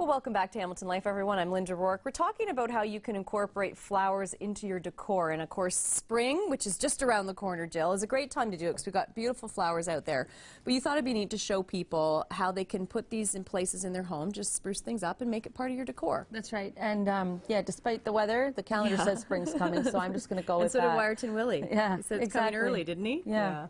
welcome back to Hamilton Life, everyone. I'm Linda Rourke. We're talking about how you can incorporate flowers into your decor. And, of course, spring, which is just around the corner, Jill, is a great time to do it because we've got beautiful flowers out there. But you thought it'd be neat to show people how they can put these in places in their home, just spruce things up and make it part of your decor. That's right. And, yeah, despite the weather, the calendar says spring's coming, so I'm just going to go with that. And so did Wyerton Willie. Yeah, He said it's exactly. coming early, didn't he? Yeah.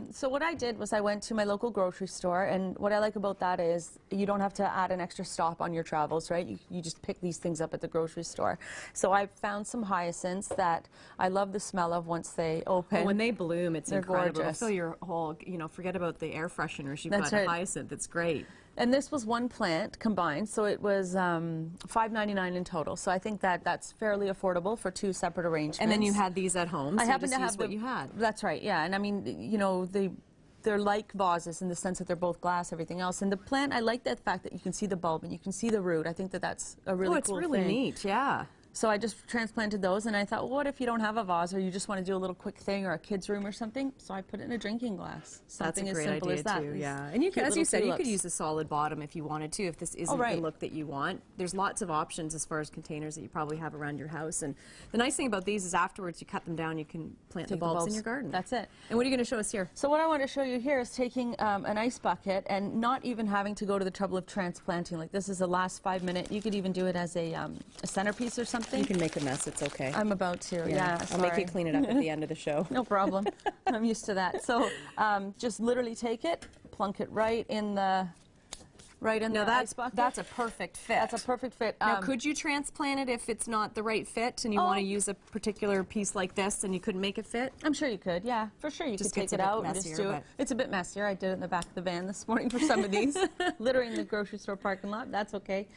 So what I did was I went to my local grocery store, and what I like about that is you don't have to add an extra stop on your travels, right? You just pick these things up at the grocery store. So I found some hyacinths that I love the smell of once they open. Well, when they bloom, it's incredible. Gorgeous. Fill your whole, forget about the air fresheners. You've That's got right. hyacinth. It's great. And this was one plant combined, so it was $5.99 in total. So I think that that's fairly affordable for two separate arrangements. And then you had these at home, so I happen just to have use what you had. That's right, yeah. And I mean, they're like vases in the sense that they're both glass, everything else. And the plant, I like the fact that you can see the bulb and you can see the root. I think that that's a really cool thing. Oh, it's really neat, yeah. So I just transplanted those, and I thought, well, what if you don't have a vase or you just want to do a little quick thing or a kid's room or something? So I put it in a drinking glass. Something That's a great as simple idea as that. too, yeah. And you can, as you said, you could use a solid bottom if you wanted to, if this isn't the look that you want. There's lots of options as far as containers that you probably have around your house. And the nice thing about these is afterwards you cut them down, you can plant the bulbs in your garden. That's it. And what are you going to show us here? So what I want to show you here is taking an ice bucket and not even having to go to the trouble of transplanting. Like, this is the last 5 minute. You could even do it as a centerpiece or something. You can make a mess. It's okay. I'm about to, yeah. I'll make you clean it up at the end of the show. No problem. I'm used to that. So just literally take it, plunk it right in the ice bucket. That's a perfect fit. That's a perfect fit. Now, could you transplant it if it's not the right fit and you want to use a particular piece like this and you couldn't make it fit? I'm sure you could, yeah. For sure you could take it out and just do it. It's a bit messier. I did it in the back of the van this morning for some of these. Littering the grocery store parking lot. That's okay.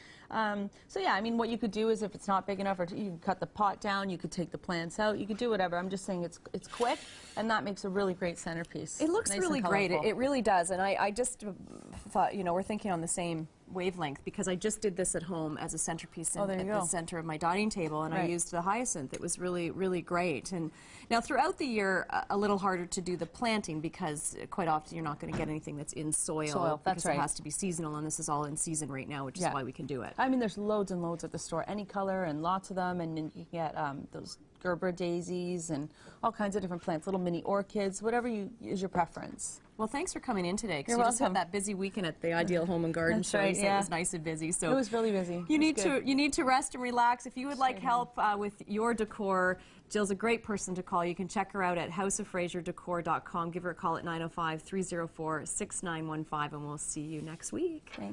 So yeah, I mean, what you could do is if it's not big enough, or you can cut the pot down, you could take the plants out, you could do whatever. I'm just saying it's quick, and that makes a really great centerpiece. It looks really great. It really does. And I just thought, we're thinking on the same wavelength, because I just did this at home as a centerpiece at the center of my dining table, and I used the hyacinth. It was really, really great. And now throughout the year, a little harder to do the planting because quite often you're not going to get anything that's in soil. Because it has to be seasonal, and this is all in season right now, which is why we can do it. I mean, there's loads and loads at the store, any color and lots of them, and you can get those Gerber daisies and all kinds of different plants, little mini orchids, whatever is your preference. Well, thanks for coming in today, because you just had that busy weekend at the Ideal Home and Garden Show, so it was nice and busy. So it was really busy. You need to rest and relax. If you would like help with your decor, Jill's a great person to call. You can check her out at houseoffraserdecor.com. Give her a call at 905-304-6915, and we'll see you next week. Thanks.